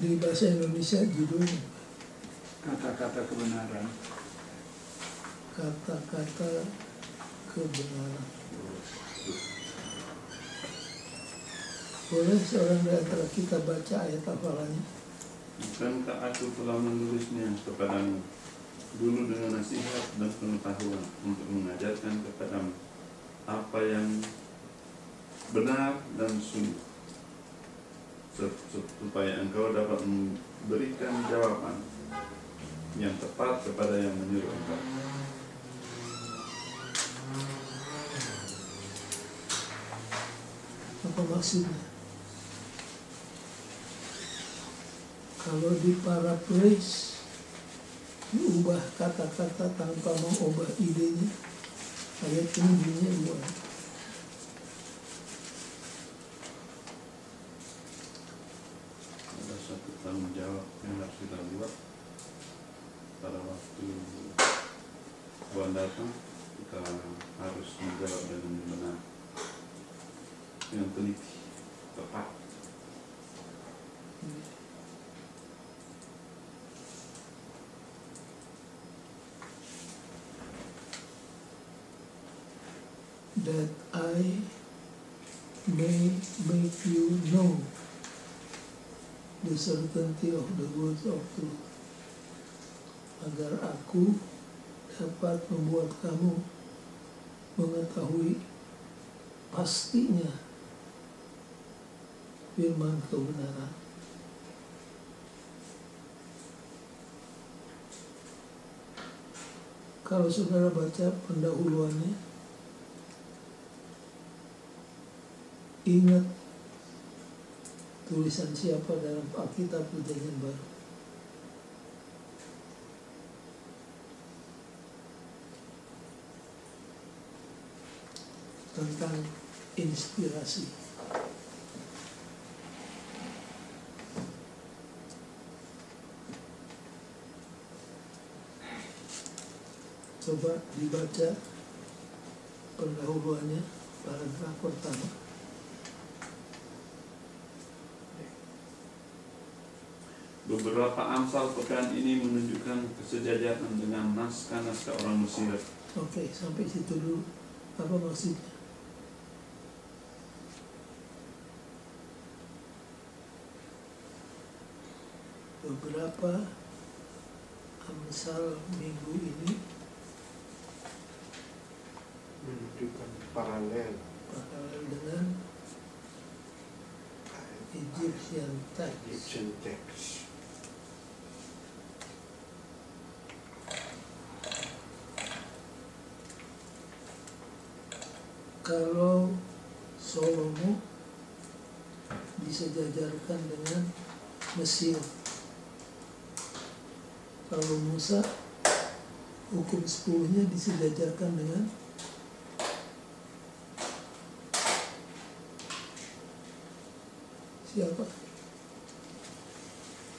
Di bahasa Indonesia judulnya Kata-kata kebenaran. kata-kata kebenaran. Boleh seorang di antara kita baca ayat hafalannya? Bukankah aku telah menulisnya kepadamu dulu dengan nasihat dan pengetahuan untuk mengajarkan kepadamu apa yang benar dan sungguh, supaya engkau dapat memberikan jawaban yang tepat kepada yang menyuruh engkau. Apa maksudnya? Kalau di paraphrase diubah kata-kata tanpa mengubah idenya, ayat ini bunyinya dua. Ada satu tanggung jawab yang harus kita buat pada waktu Tuhan datang. Kita harus menjawab dengan benar, dengan teliti, tepat. That I may make you know the certainty of the words of truth, agar aku dapat membuat kamu mengetahui pastinya firman kebenaran. Kalau saudara baca pendahuluannya, ingat tulisan siapa dalam Alkitab Perjanjian Baru. Tentang inspirasi. Coba dibaca pendahuluannya, paragraf pertama. Beberapa Amsal pekan ini menunjukkan kesejajaran dengan naskah-naskah orang Mesir. Oke, sampai situ dulu. Apa maksudnya? Beberapa Amsal minggu ini Menunjukkan paralel dengan Egyptian text. Egyptian text. Kalau Salomo disejajarkan dengan Mesir, kalau Musa hukum 10-nya disejajarkan dengan siapa?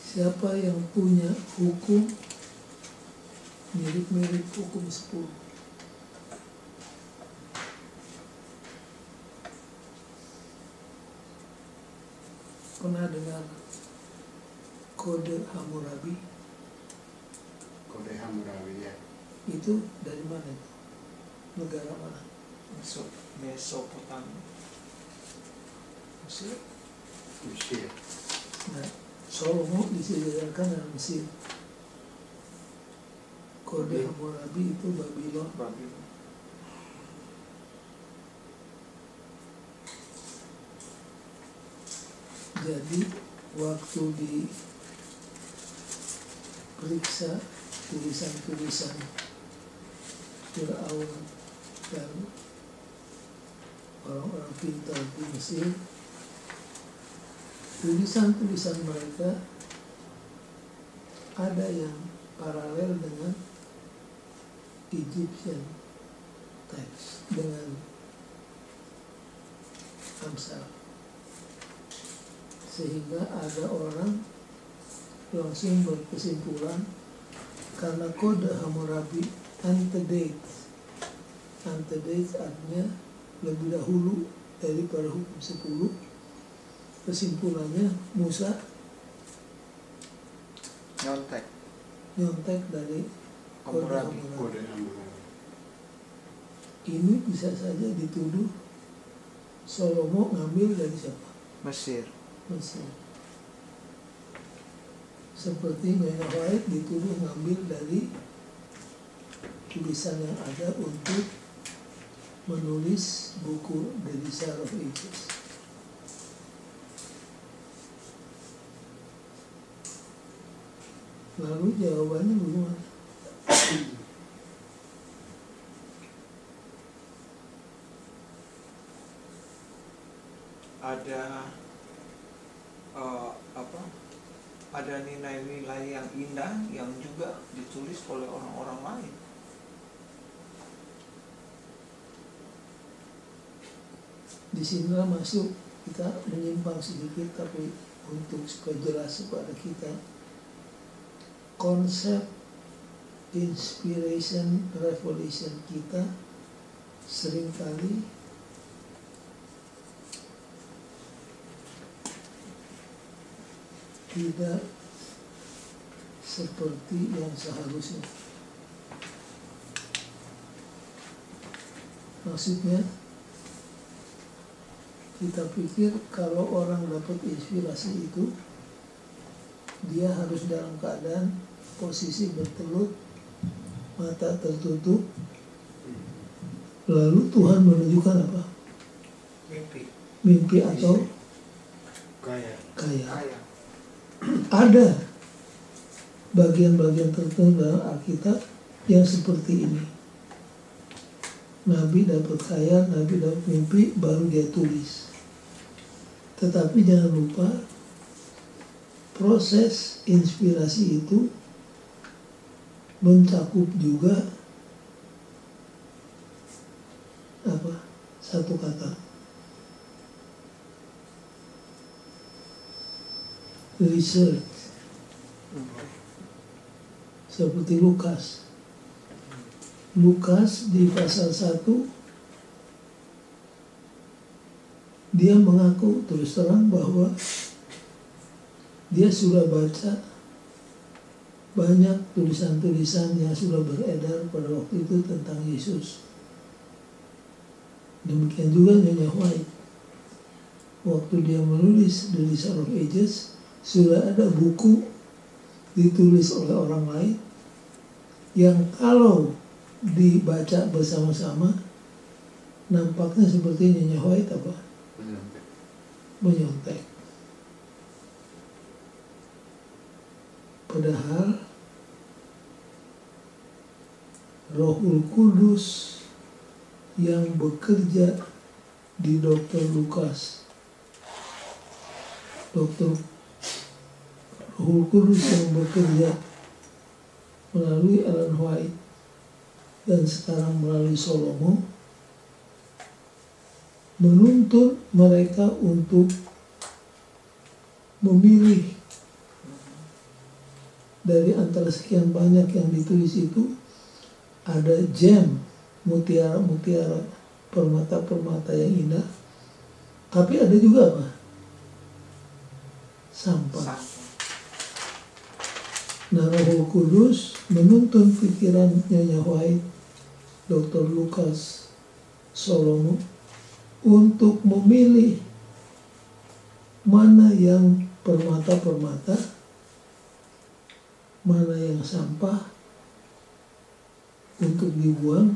Siapa yang punya hukum mirip-mirip hukum 10? Pernah dengar kode Hammurabi? Kode Hammurabi, ya. Itu dari mana itu? Negara mana? Mesopotamia. Mesir. Mesir. Nah, Salomo disejajarkan dengan Mesir. Kode Hammurabi itu Babylon. Jadi waktu diperiksa tulisan-tulisan Fir'aun dan orang-orang pintar di Mesir, tulisan-tulisan mereka ada yang paralel dengan Egyptian text, dengan Amsal. Sehingga ada orang langsung berkesimpulan karena kode Hammurabi antedates artinya lebih dahulu daripada hukum 10. Kesimpulannya Musa nyontek dari kode Hammurabi. Hammurabi. Kode Hammurabi. Ini bisa saja dituduh Salomo ngambil dari siapa? Mesir. Mesir. Seperti Nyonya White dituduh ngambil dari tulisan yang ada untuk menulis buku The Desire of Ages. Lalu jawabannya bagaimana? Ada ada nilai-nilai yang indah yang juga ditulis oleh orang-orang lain. Disinilah masuk, kita menyimpang sedikit tapi untuk supaya jelas kepada kita, konsep inspiration revelation kita seringkali tidak seperti yang seharusnya. Maksudnya, kita pikir kalau orang dapat inspirasi itu, dia harus dalam keadaan posisi bertelut, mata tertutup, lalu Tuhan menunjukkan apa? Mimpi atau Kaya. Kaya. Ada bagian-bagian tertentu dalam Alkitab yang seperti ini. Nabi dapat khayal, Nabi dapat mimpi, baru dia tulis. Tetapi jangan lupa, proses inspirasi itu mencakup juga apa? Satu kata. Research. Seperti Lukas di pasal 1 dia mengaku terus terang bahwa dia sudah baca banyak tulisan-tulisan yang sudah beredar pada waktu itu tentang Yesus. Demikian juga Nyonya White, waktu dia menulis The Desire of Ages, sudah ada buku ditulis oleh orang lain yang kalau dibaca bersama-sama nampaknya seperti Nyonya White apa? Menyontek. Padahal Rohul Kudus yang bekerja di Dr. Lukas, Rohul Kudus yang bekerja melalui Ellen White dan sekarang melalui Salomo menuntun mereka untuk memilih dari antara sekian banyak yang ditulis itu, ada gem, mutiara-mutiara, permata-permata yang indah, tapi ada juga apa? Sampah. Nah, Roh Kudus menuntun pikiran Nyonya White, Dr. Lukas, Salomo untuk memilih mana yang permata-permata, mana yang sampah untuk dibuang,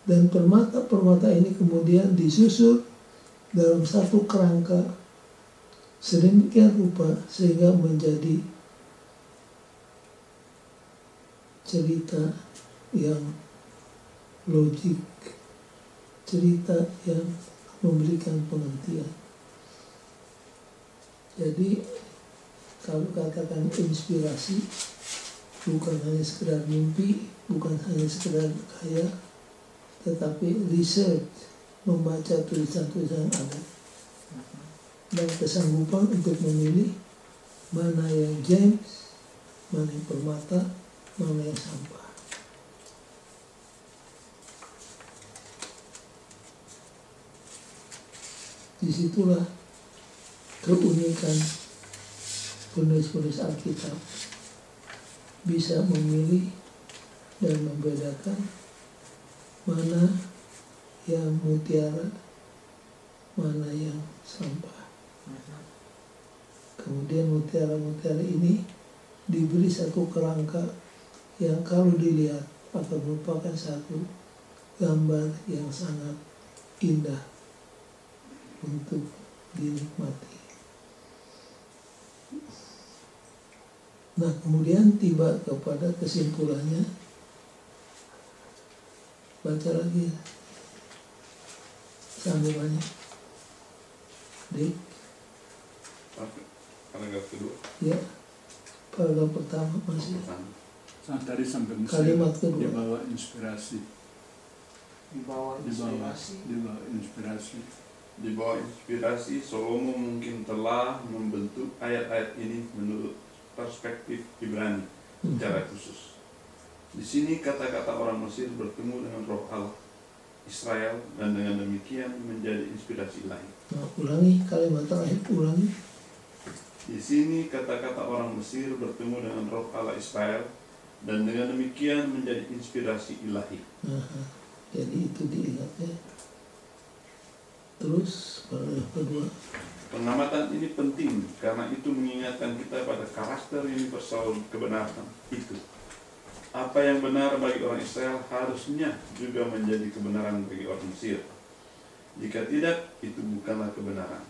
dan permata-permata ini kemudian disusun dalam satu kerangka sedemikian rupa sehingga menjadi cerita yang logik, cerita yang memberikan pengertian. Jadi kalau katakan inspirasi, bukan hanya sekedar mimpi, bukan hanya sekedar kaya, tetapi research, membaca tulisan-tulisan ada, dan kesanggupan untuk memilih mana yang gems, mana yang permata, mana yang sampah. Disitulah keunikan penulis-penulis Alkitab bisa memilih dan membedakan mana yang mutiara, mana yang sampah. Kemudian mutiara-mutiara ini diberi satu kerangka yang kalau dilihat akan merupakan satu gambar yang sangat indah untuk dinikmati. Nah, kemudian tiba kepada kesimpulannya. Baca lagi sambungannya. Dik. Paragraf kedua. Ya, paragraf pertama masih. Tadi sampai Mesir, Kalimat kedua. dibawa inspirasi. Dibawa inspirasi. Dibawa inspirasi. Di bawah inspirasi, Salomo mungkin telah membentuk ayat-ayat ini menurut perspektif Ibrani secara khusus. Di sini kata-kata orang Mesir bertemu dengan roh Allah Israel dan dengan demikian menjadi inspirasi ilahi. Nah, ulangi kalimat terakhir, ulangi. Di sini kata-kata orang Mesir bertemu dengan roh Allah Israel dan dengan demikian menjadi inspirasi ilahi. Nah, jadi itu diingat ya. Terus paragraf kedua. Pengamatan ini penting karena itu mengingatkan kita pada karakter universal kebenaran itu. Apa yang benar bagi orang Israel harusnya juga menjadi kebenaran bagi orang Mesir. Jika tidak, itu bukanlah kebenaran.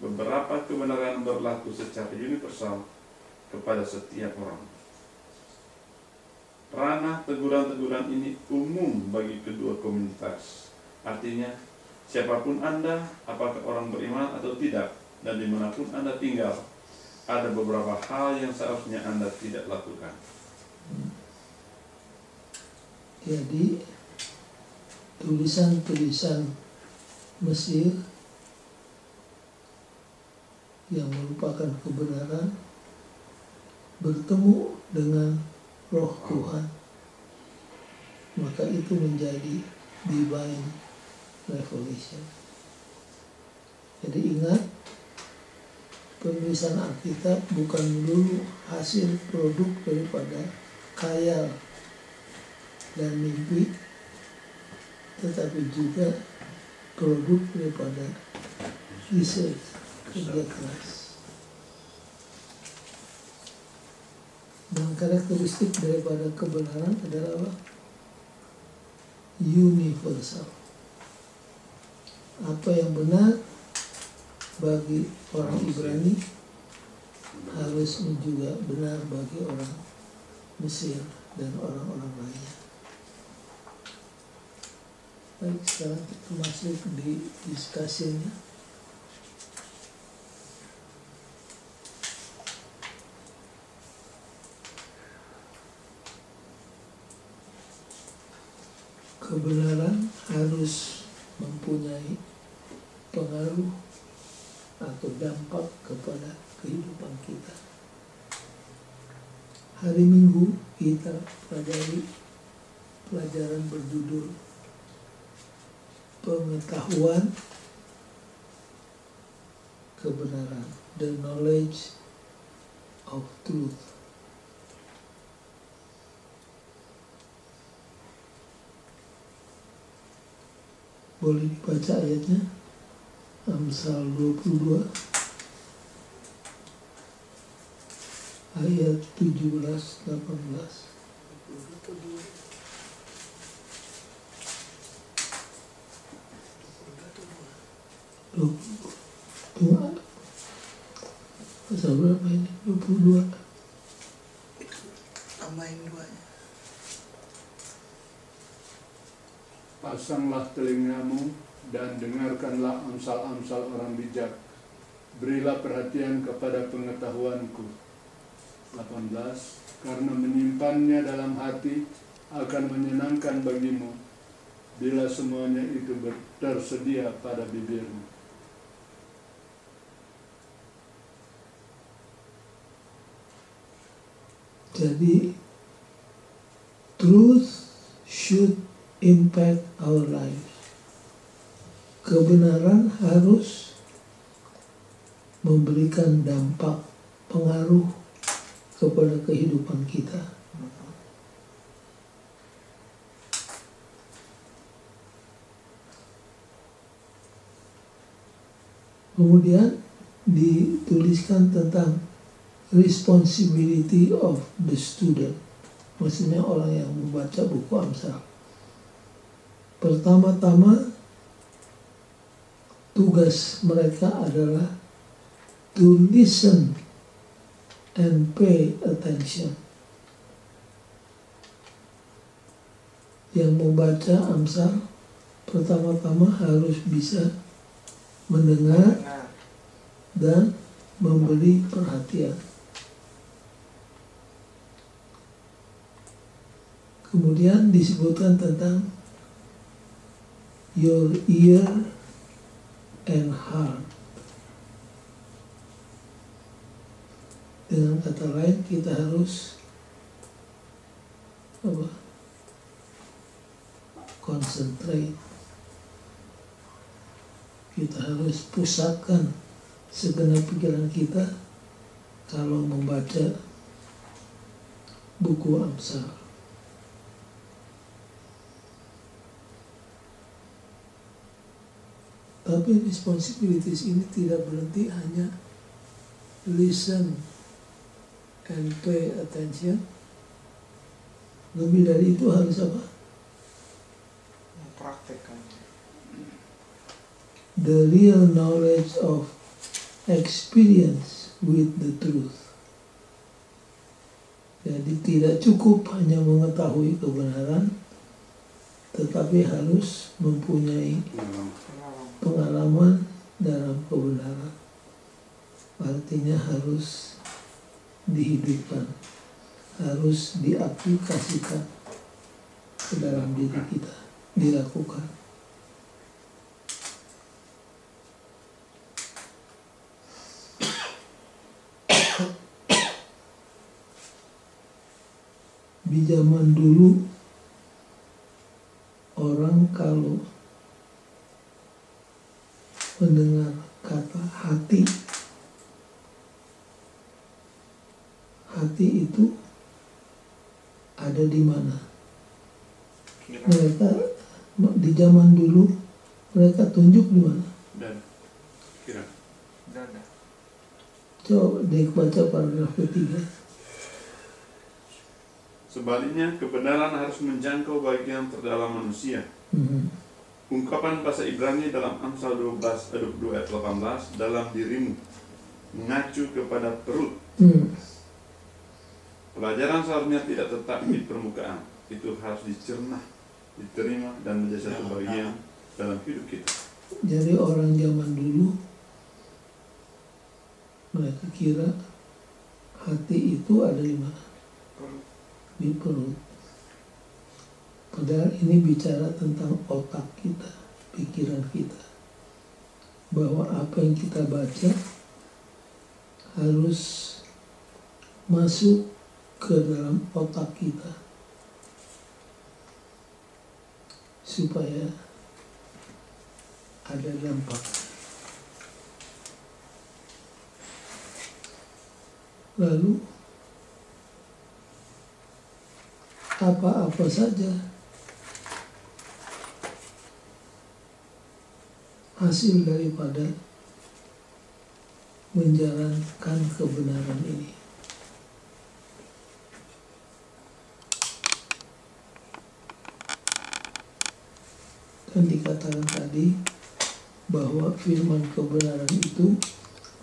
Beberapa kebenaran berlaku secara universal kepada setiap orang. Ranah teguran-teguran ini umum bagi kedua komunitas. Artinya, siapapun Anda, apakah orang beriman atau tidak, dan dimanapun Anda tinggal, ada beberapa hal yang seharusnya Anda tidak lakukan. Jadi tulisan-tulisan Mesir yang merupakan kebenaran bertemu dengan roh Tuhan, maka itu menjadi divine revelation. Jadi ingat, penulisan Alkitab bukan melulu hasil produk daripada khayal dan mimpi, tetapi juga produk daripada research, kerja keras. Dan karakteristik daripada kebenaran adalah apa? Universal. Apa yang benar bagi orang Ibrani harus juga benar bagi orang Mesir dan orang-orang lainnya. Baik, sekarang kita masuk di diskusinya. Kebenaran harus mempunyai pengaruh atau dampak kepada kehidupan kita. Hari Minggu kita pelajari pelajaran berjudul pengetahuan kebenaran, the knowledge of truth. Boleh dibaca ayatnya, Amsal 22 ayat 17-18. Pasal berapa ini? 22. Tambahin 2-nya. Pasanglah telingamu dan dengarkanlah amsal-amsal orang bijak. Berilah perhatian kepada pengetahuanku. 18. Karena menyimpannya dalam hati akan menyenangkan bagimu bila semuanya itu tersedia pada bibirmu. Jadi truth should impact our lives. Kebenaran harus memberikan dampak, pengaruh kepada kehidupan kita. Kemudian dituliskan tentang responsibility of the student, maksudnya orang yang membaca buku Amsal. Pertama-tama tugas mereka adalah to listen and pay attention. Yang membaca Amsal pertama-tama harus bisa mendengar dan memberi perhatian. Kemudian disebutkan tentang your ear and heart. Dengan kata lain, kita harus concentrate. Kita harus pusatkan segenap pikiran kita kalau membaca buku Amsal. Tapi responsibilities ini tidak berhenti hanya listen and pay attention. Lebih dari itu harus apa? Mempraktekkan. The real knowledge of experience with the truth. Jadi tidak cukup hanya mengetahui kebenaran, tetapi harus mempunyai pengalaman dalam kebenaran. Artinya harus dihidupkan, harus diaplikasikan ke dalam diri kita, dilakukan. Di zaman dulu, orang kalau mendengar kata hati, hati itu ada di mana? Mereka di zaman dulu mereka tunjuk di mana? Dan kira. Dada. Coba dibaca paragraf ketiga. Sebaliknya, kebenaran harus menjangkau bagian terdalam manusia. Ungkapan bahasa Ibrani dalam Amsal 2 ayat 18, dalam dirimu, mengacu kepada perut. Pelajaran seharusnya tidak tetap di permukaan. Itu harus dicerna, diterima, dan menjadi satu bagian dalam hidup kita. Jadi orang zaman dulu, mereka kira hati itu ada di mana? Di perut. Padahal ini bicara tentang otak kita, pikiran kita, bahwa apa yang kita baca harus masuk ke dalam otak kita supaya ada dampak. Lalu apa-apa saja hasil daripada menjalankan kebenaran ini. Dan dikatakan tadi bahwa firman kebenaran itu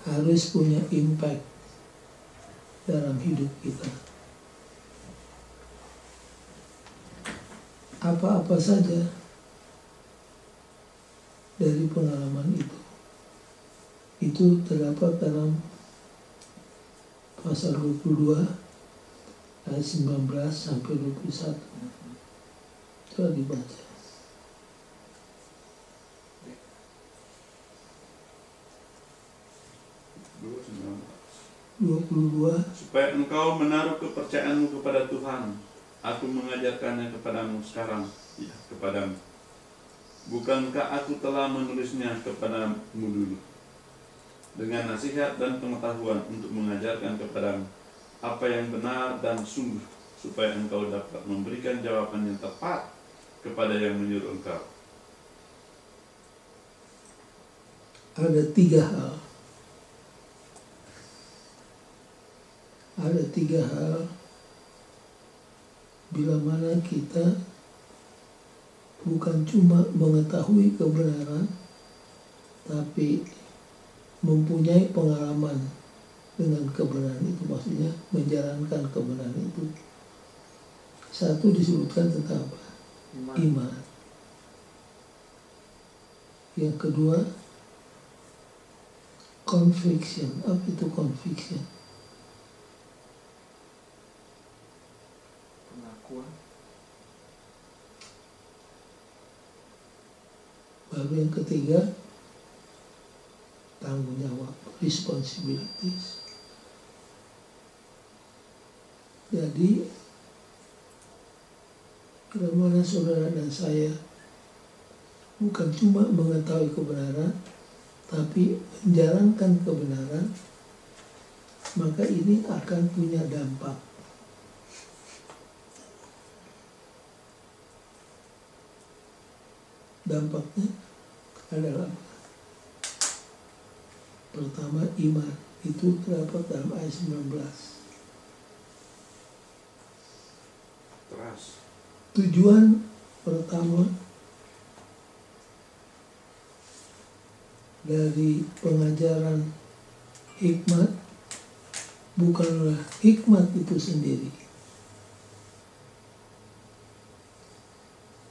harus punya impact dalam hidup kita. Apa-apa saja dari pengalaman itu terdapat dalam pasal 22 ayat 19 sampai 21. Coba dibaca. 22. Supaya engkau menaruh kepercayaanmu kepada Tuhan. Aku mengajarkannya kepadamu sekarang, ya, kepadamu. Bukankah aku telah menulisnya kepadamu dulu, dengan nasihat dan pengetahuan untuk mengajarkan kepadamu apa yang benar dan sungguh, supaya engkau dapat memberikan jawaban yang tepat kepada yang menyuruh engkau. Ada 3 hal. Ada 3 hal bila mana kita bukan cuma mengetahui kebenaran, tapi mempunyai pengalaman dengan kebenaran itu, maksudnya menjalankan kebenaran itu. 1 disebutkan tentang apa? Iman. Yang kedua, conviction. Apa itu conviction? Pengakuan. Baru yang ketiga, tanggung jawab, responsibilities. Jadi, bila mana saudara dan saya bukan cuma mengetahui kebenaran, tapi menjalankan kebenaran, maka ini akan punya dampak. Dampaknya adalah apa? Pertama, iman. Itu terdapat dalam ayat 19. Teras. Tujuan pertama dari pengajaran hikmat bukanlah hikmat itu sendiri.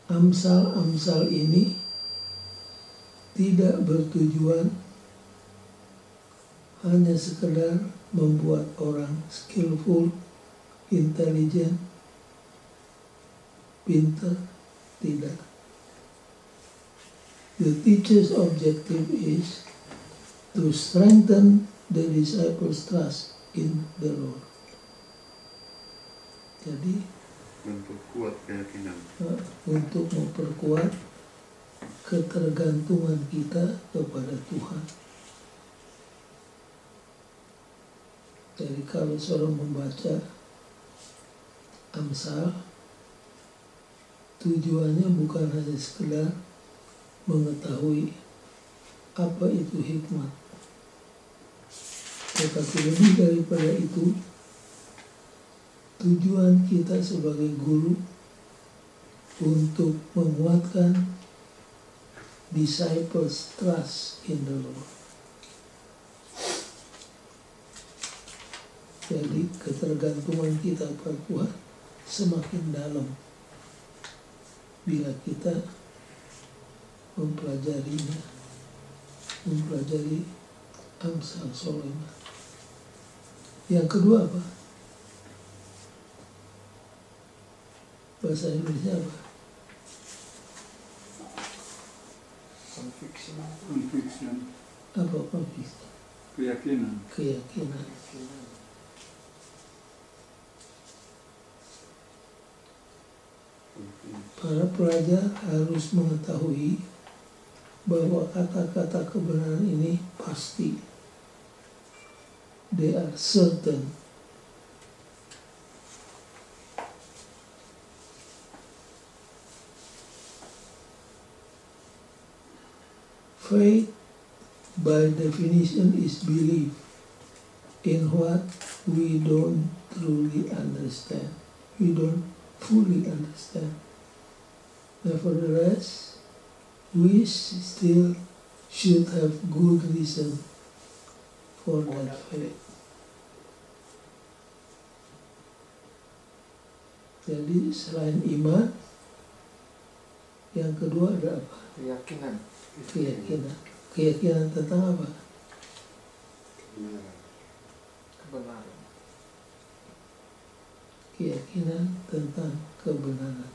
Amsal-amsal ini tidak bertujuan hanya sekedar membuat orang skillful, intelijen, pintar, tidak. The teacher's objective is to strengthen the disciples' trust in the Lord. Jadi Memperkuat keyakinan. Untuk memperkuat ketergantungan kita kepada Tuhan. Jadi kalau seorang membaca Amsal, tujuannya bukan hanya sekedar mengetahui apa itu hikmat, tetapi lebih daripada itu, tujuan kita sebagai guru untuk menguatkan disciples trust in the Lord. Jadi ketergantungan kita pada Tuhan semakin dalam bila kita mempelajari Amsal Sulaiman. Yang kedua apa? Bahasa Indonesia apa? Conviction. Conviction, Apa conviction? keyakinan. Keyakinan. Para pelajar harus mengetahui bahwa kata-kata kebenaran ini pasti. They are certain. Faith, by definition, is belief in what we don't truly understand. We don't fully understand. Nevertheless, we still should have good reason for that faith. Jadi selain iman, yang kedua ada apa? Keyakinan. Keyakinan. Keyakinan tentang apa? Kebenaran. Keyakinan tentang kebenaran.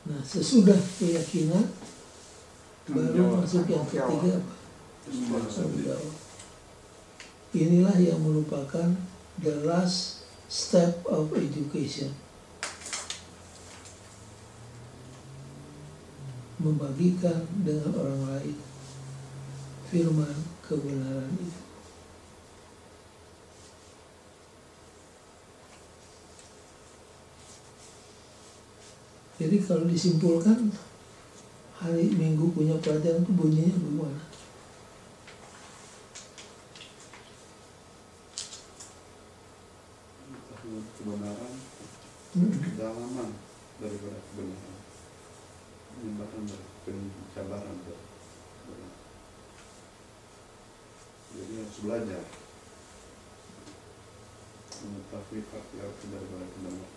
Nah, sesudah keyakinan baru masuk yang ketiga apa? Tanggung jawab. Inilah yang merupakan the last step of education. Membagikan dengan orang lain firman kebenaran itu. Jadi kalau disimpulkan hari Minggu punya pelajaran itu bunyinya bagaimana? Kebenaran kedalaman daripada kebenaran, penyembaran dari pencabaran dari kebenaran. Jadi harus belajar mengetahui arti daripada kebenaran.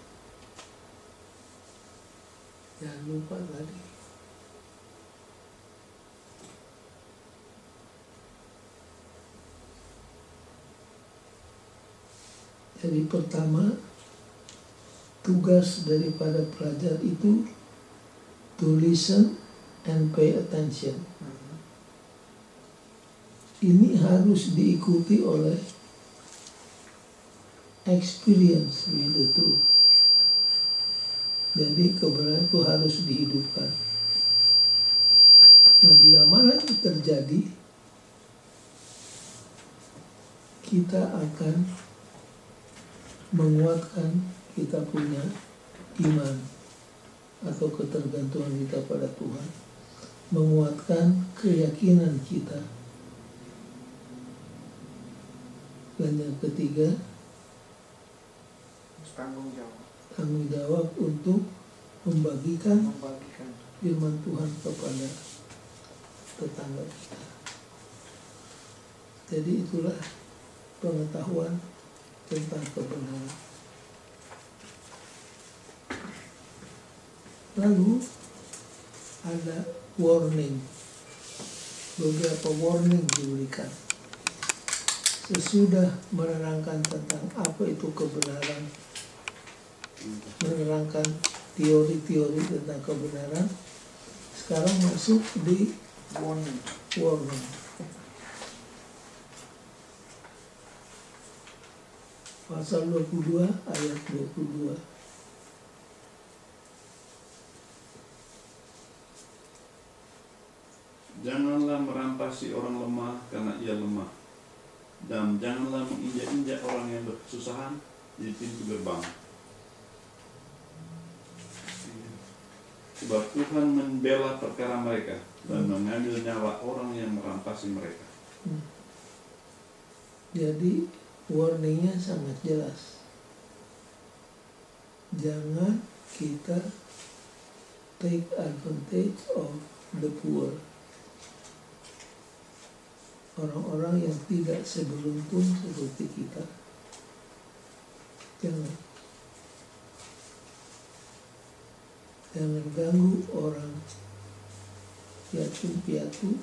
Jangan lupa tadi jadi pertama, tugas daripada pelajar itu to listen and pay attention. Ini harus diikuti oleh experience with the truth. Jadi kebenaran itu harus dihidupkan. Nah, bila mana itu terjadi, kita akan menguatkan kita punya iman atau ketergantungan kita pada Tuhan, menguatkan keyakinan kita. Dan yang ketiga, tanggung jawab untuk membagikan firman Tuhan kepada tetangga kita. Jadi itulah pengetahuan tentang kebenaran. Lalu ada warning, beberapa warning diberikan sesudah menerangkan tentang apa itu kebenaran, menerangkan teori-teori tentang kebenaran. Sekarang masuk di warning. Pasal 22 ayat 22. Janganlah merampasi orang lemah karena ia lemah, dan janganlah menginjak-injak orang yang berkesusahan di pintu gerbang. Sebab Tuhan membela perkara mereka dan mengambil nyawa orang yang merampasi mereka. Jadi warningnya sangat jelas. Jangan kita take advantage of the poor. Orang-orang yang tidak seberuntung seperti kita. Jangan ganggu orang yatim piatu,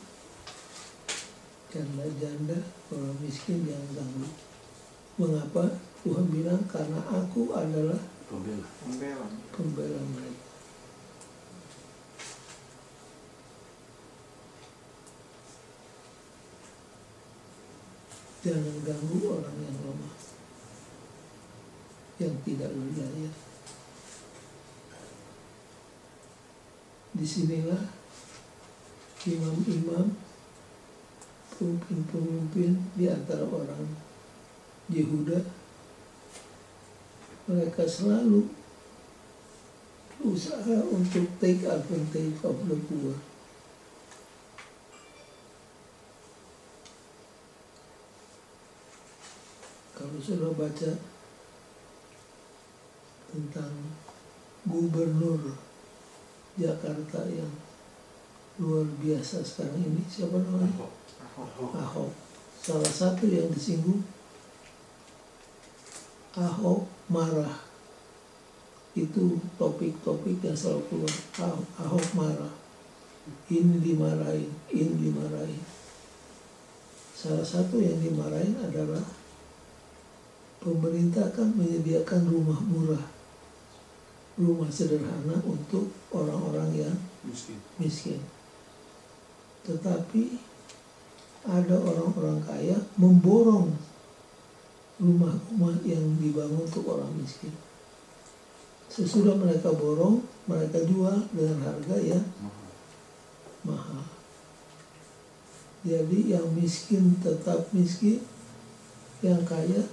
janda-janda, orang miskin, jangan ganggu. Mengapa? Tuhan bilang karena aku adalah pembela mereka. Jangan ganggu orang yang lemah, yang tidak berdaya. Disinilah imam-imam, pemimpin-pemimpin di antara orang Yehuda, mereka selalu berusaha untuk take advantage of the poor. Kalau sudah baca tentang gubernur Jakarta yang luar biasa sekarang ini, siapa namanya? Ahok. Salah satu yang disinggung, Ahok marah. Itu topik-topik yang selalu keluar. Ahok marah. Ini dimarahin, ini dimarahin. Salah satu yang dimarahin adalah pemerintah kan menyediakan rumah murah, rumah sederhana untuk orang-orang yang miskin. Tetapi ada orang-orang kaya memborong rumah-rumah yang dibangun untuk orang miskin. Sesudah mereka borong, mereka jual dengan harga yang mahal. Jadi yang miskin tetap miskin, yang kaya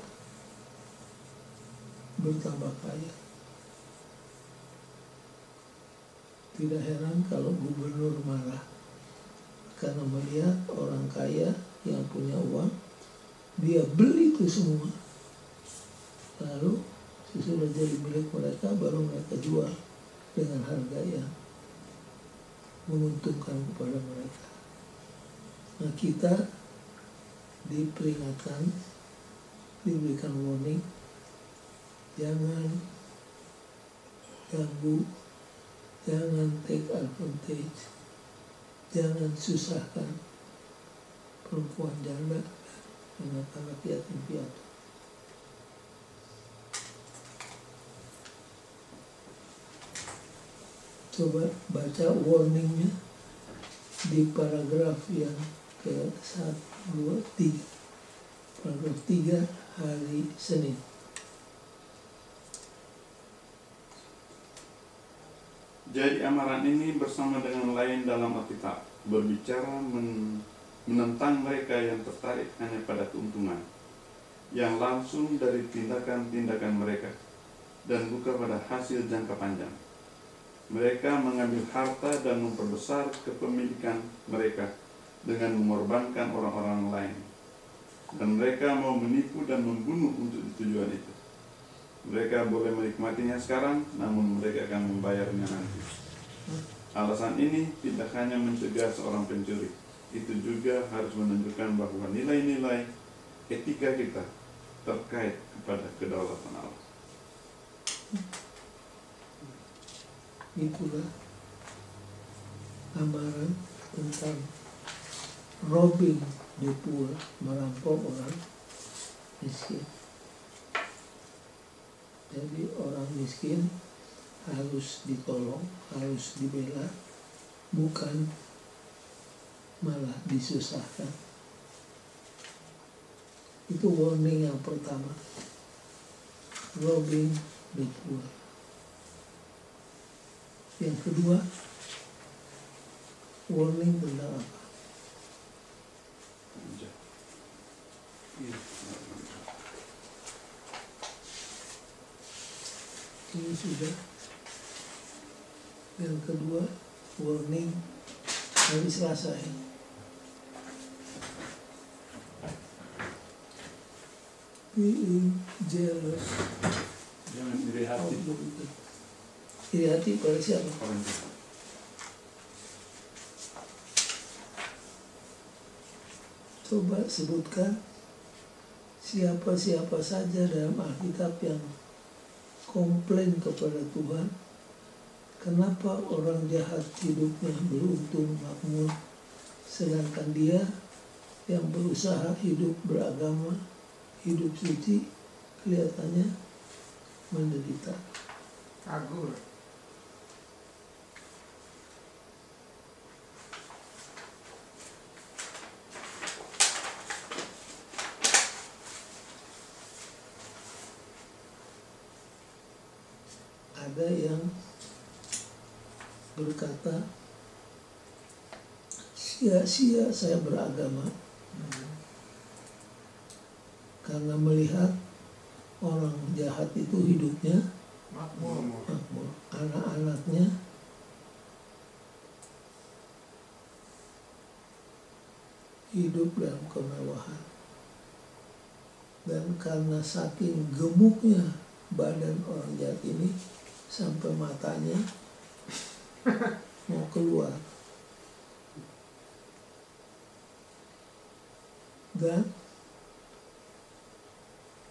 bertambah kaya. Tidak heran kalau gubernur marah karena melihat orang kaya yang punya uang, dia beli itu semua. Lalu sesudah jadi milik mereka, baru mereka jual dengan harga yang menguntungkan kepada mereka. Nah, kita diperingatkan, diberikan warning, jangan ganggu, jangan take advantage, jangan susahkan perempuan janda dan anak-anak yatim piatu. Coba baca warningnya di paragraf yang ke-1, 2, 3. Paragraf 3 hari Senin. Jadi amaran ini bersama dengan lain dalam Alkitab berbicara menentang mereka yang tertarik hanya pada keuntungan yang langsung dari tindakan-tindakan mereka dan bukan pada hasil jangka panjang. Mereka mengambil harta dan memperbesar kepemilikan mereka dengan mengorbankan orang-orang lain. Dan mereka mau menipu dan membunuh untuk tujuan itu. Mereka boleh menikmatinya sekarang, namun mereka akan membayarnya nanti. Alasan ini tidak hanya mencegah seorang pencuri, itu juga harus menunjukkan bahwa nilai-nilai etika kita terkait kepada kedaulatan Allah. Itulah amaran tentang robbing the poor, merampok orang miskin. Jadi orang miskin harus ditolong, harus dibela, bukan malah disusahkan. Itu warning yang pertama, robbing the poor. Yang kedua, warning tentang apa? Ini sudah. Yang kedua, warning hari Selasa ini. Being jealous. Jangan iri hati. Iri hati pada siapa? Coba sebutkan siapa-siapa saja dalam Alkitab yang komplain kepada Tuhan, kenapa orang jahat hidupnya beruntung makmur, sedangkan dia yang berusaha hidup beragama, hidup suci, kelihatannya menderita. Agur. Ada yang berkata, sia-sia saya beragama karena melihat orang jahat itu hidupnya Makmur. makmur, anak-anaknya hidup dalam kemewahan, dan karena saking gemuknya badan orang jahat ini sampai matanya mau keluar, dan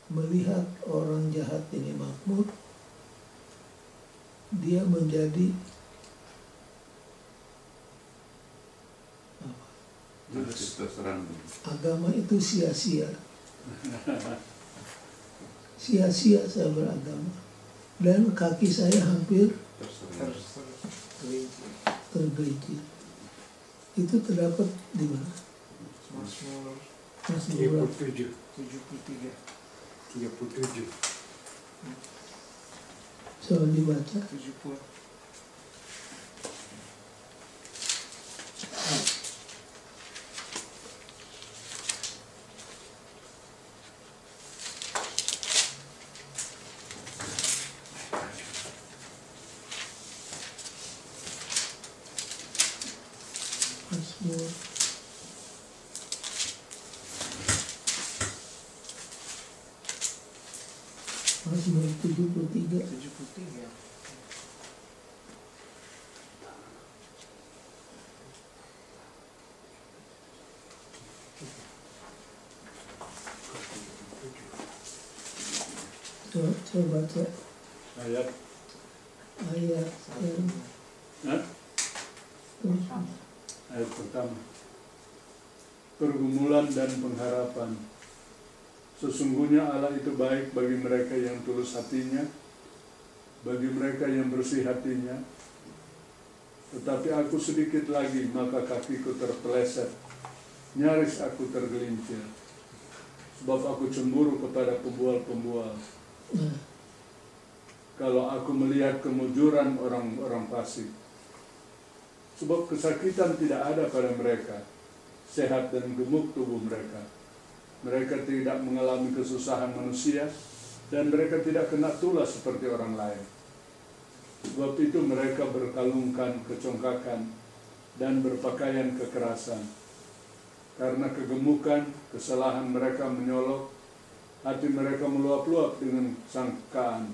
melihat orang jahat ini makmur, dia menjadi apa? Agama itu sia-sia. Sia-sia saya beragama, dan kaki saya hampir tergelincir. Itu terdapat di mana? Mazmur Mazmur 37. 73. 37. Coba dibaca. 70. Mazmur 73. 73. Coba baca Ayat ayat yang ayat pertama. Pergumulan dan pengharapan. Sesungguhnya Allah itu baik bagi mereka yang tulus hatinya, bagi mereka yang bersih hatinya. Tetapi aku sedikit lagi, maka kakiku terpeleset, nyaris aku tergelincir. Sebab aku cemburu kepada pembual-pembual. Kalau aku melihat kemujuran orang-orang fasik. Sebab kesakitan tidak ada pada mereka, sehat dan gemuk tubuh mereka. Mereka tidak mengalami kesusahan manusia, dan mereka tidak kena tulah seperti orang lain. Sebab itu mereka berkalungkan kecongkakan dan berpakaian kekerasan. Karena kegemukan, kesalahan mereka menyolok, hati mereka meluap-luap dengan sangkaan.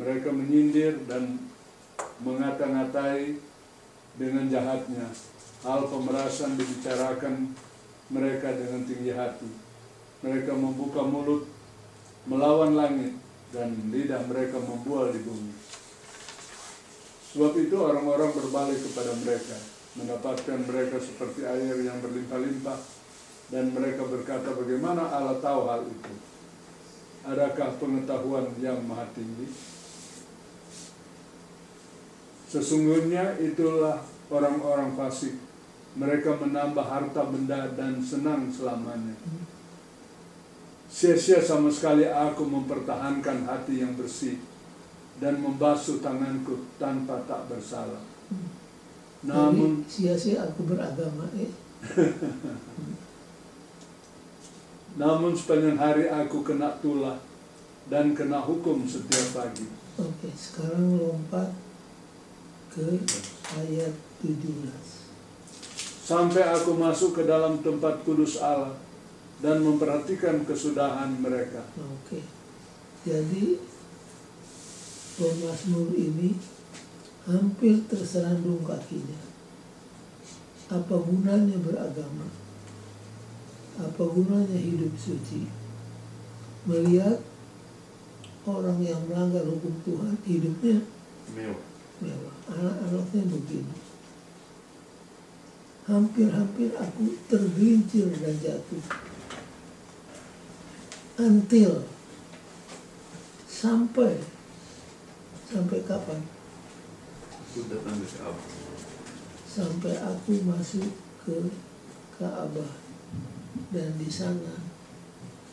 Mereka menyindir dan mengata-ngatai dengan jahatnya. Hal pemerasan dibicarakan mereka dengan tinggi hati. Mereka membuka mulut melawan langit, dan lidah mereka membual di bumi. Sebab itu orang-orang berbalik kepada mereka, mendapatkan mereka seperti air yang berlimpah-limpah, dan mereka berkata, bagaimana Allah tahu hal itu? Adakah pengetahuan yang maha tinggi? Sesungguhnya itulah orang-orang fasik. Mereka menambah harta benda dan senang selamanya. Sia-sia sama sekali aku mempertahankan hati yang bersih dan membasuh tanganku tanpa tak bersalah. Namun sia-sia aku beragama. Namun sepanjang hari aku kena tulah dan kena hukum setiap pagi. Oke, sekarang lompat ke ayat 17. Sampai aku masuk ke dalam tempat kudus Allah dan memperhatikan kesudahan mereka. Oke, jadi pemazmur ini hampir terserandung kakinya. Apa gunanya beragama? Apa gunanya hidup suci? Melihat orang yang melanggar hukum Tuhan, hidupnya mewah. Anak-anaknya begini. Hampir-hampir aku tergelincir dan jatuh. Until sampai kapan? Aku datang ke Ka'bah. Sampai aku masuk ke Ka'bah, dan di sana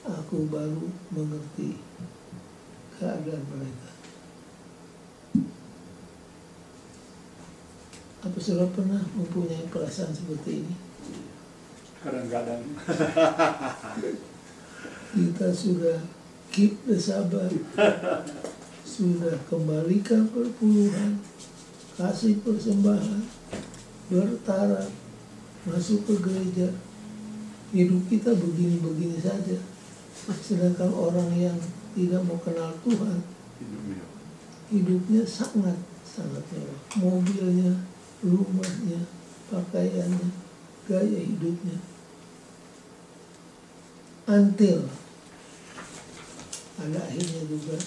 aku baru mengerti keadaan mereka. Apa saudara pernah mempunyai perasaan seperti ini? Kadang-kadang Kita sudah keep the sabar, sudah kembalikan perpuluhan, kasih persembahan, bertarak, masuk ke gereja, hidup kita begini-begini saja. Sedangkan orang yang tidak mau kenal Tuhan, hidupnya sangat mewah. Mobilnya, rumahnya, pakaiannya, gaya hidupnya. Until pada akhirnya juga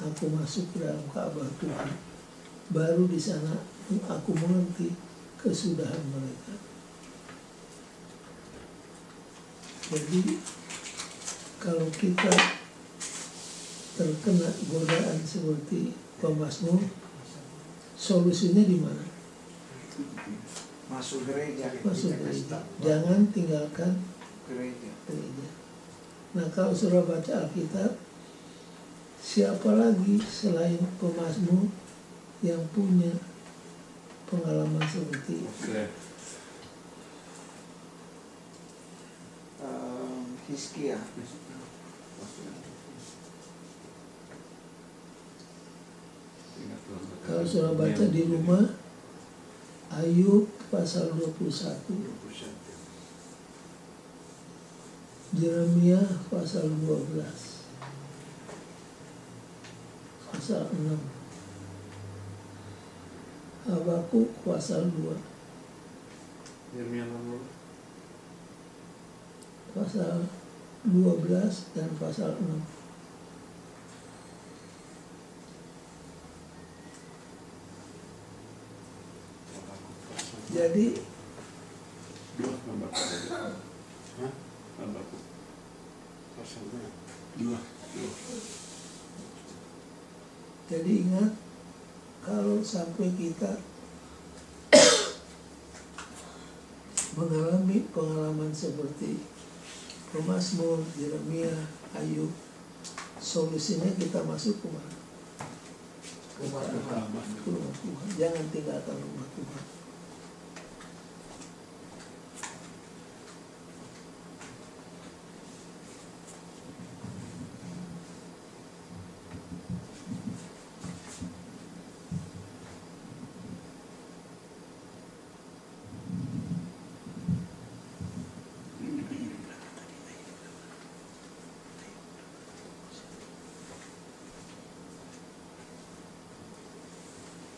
aku masuk ke dalam Ka'bah Tuhan, baru di sana aku mengerti kesudahan mereka. Jadi kalau kita terkena godaan seperti pemazmur, solusinya di mana? Masuk gereja. Masuk gereja. Jangan tinggalkan Gereja. Nah, kalau saudara baca Alkitab, siapa lagi selain pemazmur yang punya pengalaman seperti itu? Hizkia. Kalau saudara baca di rumah, Ayub pasal 21, Yeremia pasal 12, pasal 6. Habakuk pasal 2, Yeremia 60. pasal 12 dan pasal 6. Jadi Dua Habakuk saja. Hah? Habakuk. Pasalnya dua. Jadi ingat, kalau sampai kita mengalami pengalaman seperti Mazmur, Yeremia, Ayub, solusinya kita masuk ke mana? Ke rumah Tuhan. Ke rumah Tuhan. Jangan tinggalkan rumah Tuhan.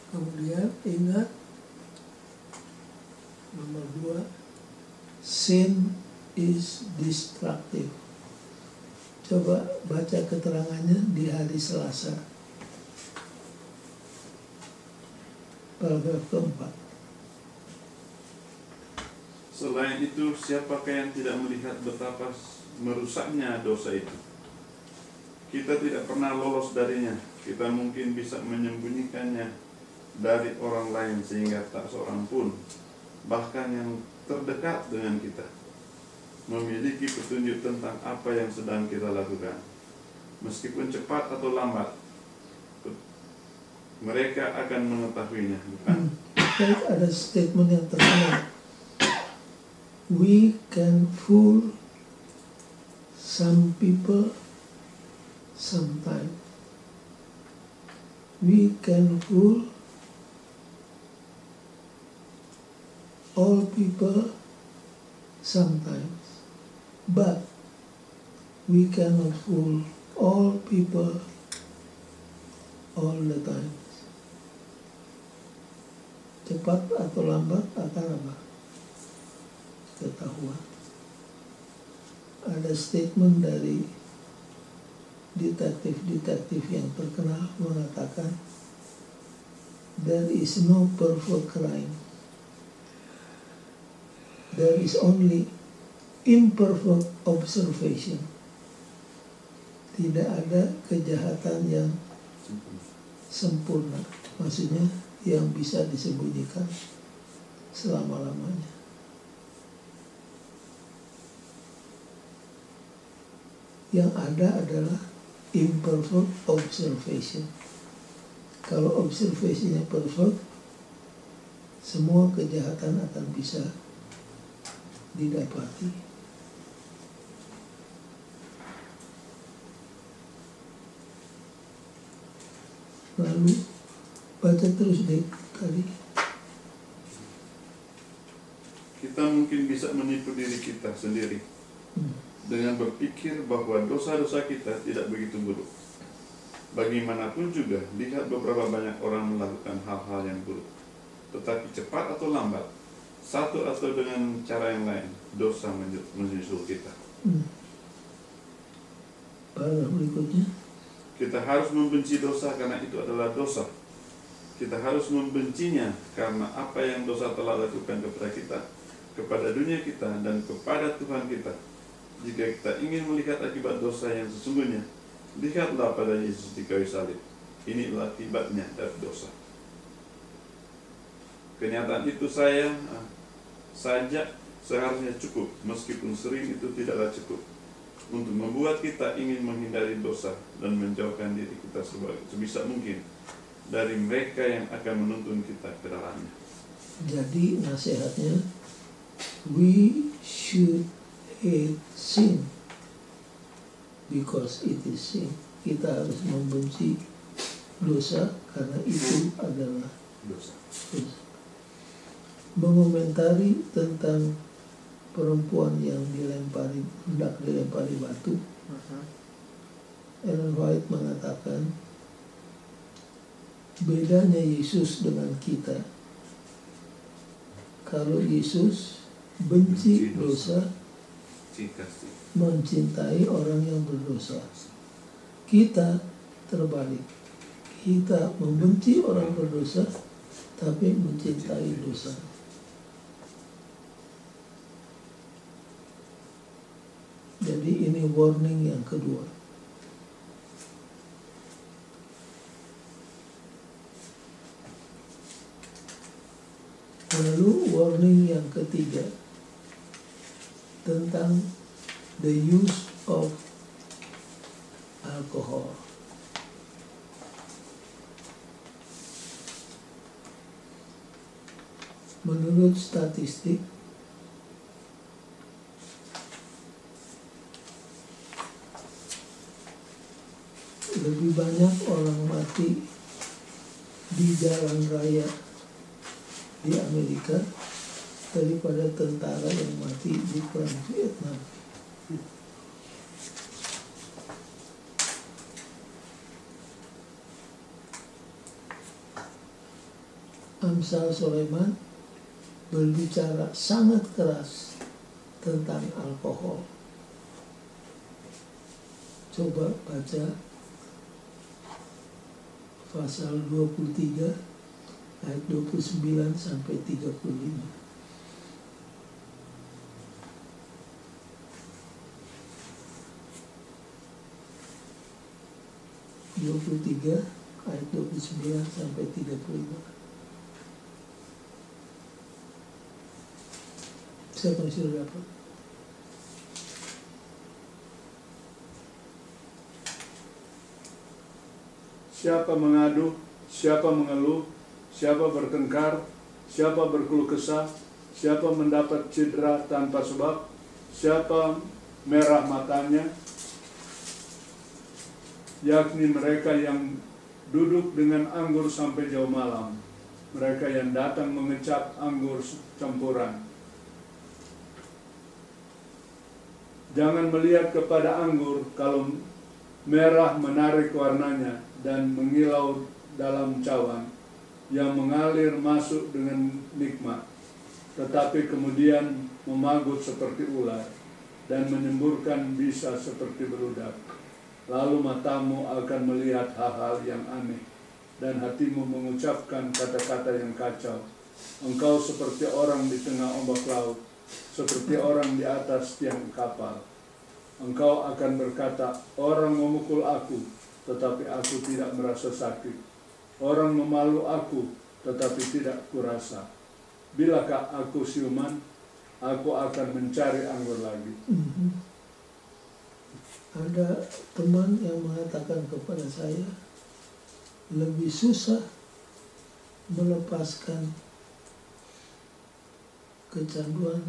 Kemudian ingat, nomor 2, sin is destructive. Coba baca keterangannya di hari Selasa, paragraf keempat. Selain itu, siapakah yang tidak melihat betapa merusaknya dosa itu? Kita tidak pernah lolos darinya. Kita mungkin bisa menyembunyikannya dari orang lain sehingga tak seorang pun, bahkan yang terdekat dengan kita, memiliki petunjuk tentang apa yang sedang kita lakukan. Meskipun cepat atau lambat, mereka akan mengetahuinya, bukan? Baik, ada statement yang terkenal. We can fool some people sometime. We can fool all people sometimes, but we cannot fool all people all the time. Cepat atau lambat akan apa? Ketahuan. Ada statement dari detektif-detektif yang terkenal mengatakan, there is no perfect crime. There is only imperfect observation. Tidak ada kejahatan yang sempurna, maksudnya yang bisa disembunyikan selama-lamanya. Yang ada adalah imperfect observation. Kalau observasinya perfect, semua kejahatan akan bisa didapati. Lalu baca terus deh tadi. Kita mungkin bisa menipu diri kita sendiri dengan berpikir bahwa dosa-dosa kita tidak begitu buruk. Bagaimanapun juga, lihat beberapa banyak orang melakukan hal-hal yang buruk. Tetapi cepat atau lambat, satu atau dengan cara yang lain, dosa menyusul kita. Paragraf berikutnya. Kita harus membenci dosa karena itu adalah dosa. Kita harus membencinya karena apa yang dosa telah lakukan kepada kita, kepada dunia kita, dan kepada Tuhan kita. Jika kita ingin melihat akibat dosa yang sesungguhnya, lihatlah pada Yesus di kayu salib. Inilah akibatnya dari dosa. Kenyataan itu saja seharusnya cukup, meskipun sering itu tidaklah cukup, untuk membuat kita ingin menghindari dosa dan menjauhkan diri kita sebisa mungkin dari mereka yang akan menuntun kita ke dalamnya. Jadi nasihatnya, we should hate sin because it is sin. Kita harus membenci dosa karena itu adalah Dosa. dosa. Mengomentari tentang perempuan yang hendak dilempari batu, Ellen White mengatakan, bedanya Yesus dengan kita. Kalau Yesus benci dosa, mencintai orang yang berdosa. Kita terbalik. Kita membenci orang berdosa, tapi mencintai dosa. Jadi ini warning yang kedua. Lalu warning yang ketiga tentang the use of alcohol. Menurut statistik, lebih banyak orang mati di jalan raya di Amerika daripada tentara yang mati di perang Vietnam. Amsal Sulaiman berbicara sangat keras tentang alkohol. Coba baca pasal 23 ayat 29 sampai 35. Ayat 29 sampai 35. Siapa yang sudah dapat? Siapa mengadu, siapa mengeluh, siapa bertengkar, siapa berkeluh kesah, siapa mendapat cedera tanpa sebab, siapa merah matanya, yakni mereka yang duduk dengan anggur sampai jauh malam, mereka yang datang mengecap anggur campuran. Jangan melihat kepada anggur kalau merah menarik warnanya dan mengilau dalam cawan yang mengalir masuk dengan nikmat, tetapi kemudian memagut seperti ular dan menyemburkan bisa seperti beludak. Lalu matamu akan melihat hal-hal yang aneh dan hatimu mengucapkan kata-kata yang kacau. Engkau seperti orang di tengah ombak laut, seperti orang di atas tiang kapal. Engkau akan berkata, orang memukul aku, tetapi aku tidak merasa sakit. Orang memalu aku, tetapi tidak kurasa. Bilakah aku siuman, aku akan mencari anggur lagi. Ada teman yang mengatakan kepada saya, lebih susah melepaskan kecanduan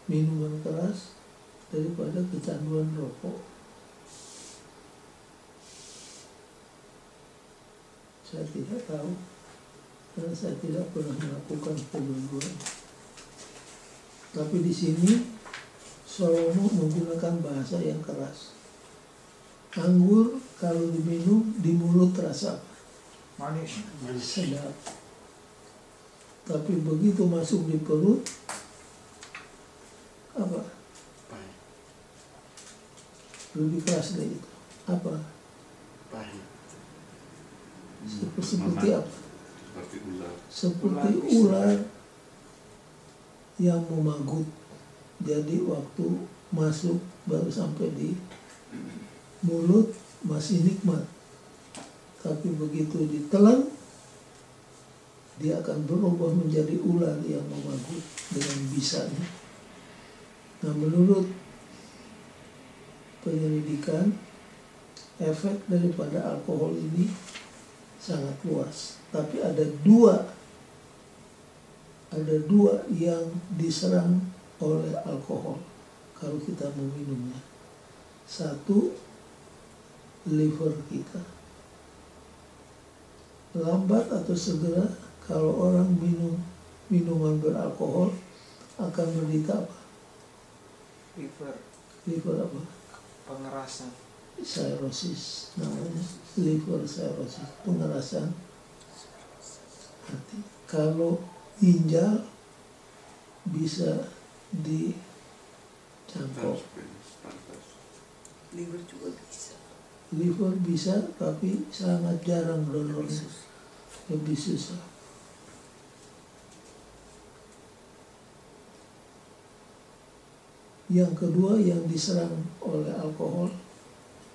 minuman keras daripada kecanduan rokok. Saya tidak tahu, karena saya tidak pernah melakukan kedua-duanya. Tapi di sini Salomo menggunakan bahasa yang keras. Anggur kalau diminum di mulut terasa Manis. sedap, tapi begitu masuk di perut apa? Pahit. Lebih keras dari itu. Apa? Pahit. Seperti apa? Seperti ular. Seperti ular yang memagut. Jadi waktu masuk baru sampai di mulut masih nikmat, tapi begitu ditelan dia akan berubah menjadi ular yang memagut dengan bisanya. Nah, menurut penyelidikan, efek daripada alkohol ini sangat luas, tapi ada dua yang diserang oleh alkohol kalau kita meminumnya. Satu, liver kita. Lambat atau segera kalau orang minum minuman beralkohol akan menderita apa? Liver apa? Pengerasan. Cirrhosis namanya, liver cirrhosis, pengerasan hati. Kalau ginjal bisa dicangkok, Liver juga bisa. liver bisa, tapi sangat jarang donornya, lebih susah. Yang kedua yang diserang oleh alkohol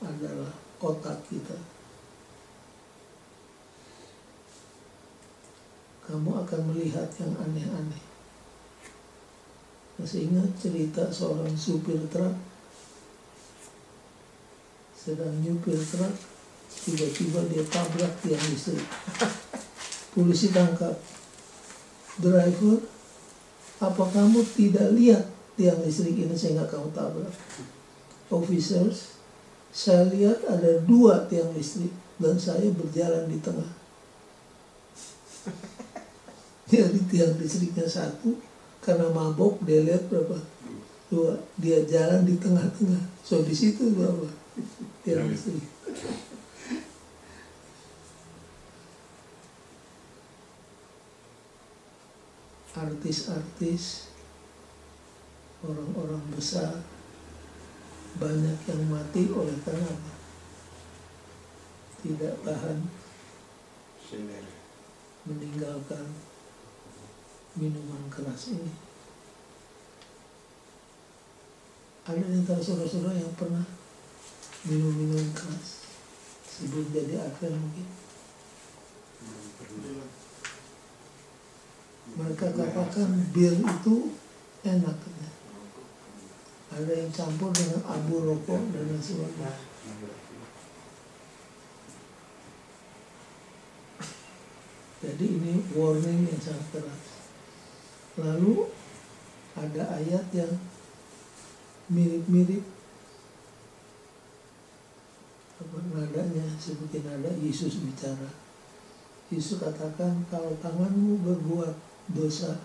adalah otak kita. Kamu akan melihat yang aneh-aneh. Masih ingat cerita seorang supir truk sedang nyupir truk, tiba-tiba dia tabrak tiang listrik. Polisi tangkap. Driver, apa kamu tidak lihat tiang listrik ini sehingga kamu tabrak? Officers, saya lihat ada 2 tiang listrik dan saya berjalan di tengah. Jadi tiang listriknya 1, karena mabok dia lihat berapa? 2, dia jalan di tengah-tengah. So di situ berapa? Tiang listrik. Artis-artis, orang-orang besar, banyak yang mati oleh karena apa? Tidak tahan Sendiri. meninggalkan minuman keras ini. Ada di antara saudara-saudara yang pernah minum minuman keras sebelum jadi advent mungkin? Mereka katakan bir itu enak. Ada yang campur dengan abu rokok dan lain sebagainya. Jadi ini warning yang sangat keras. Lalu ada ayat yang mirip-mirip nadanya seperti nada Yesus bicara. Yesus katakan, kalau tanganmu berbuat dosa,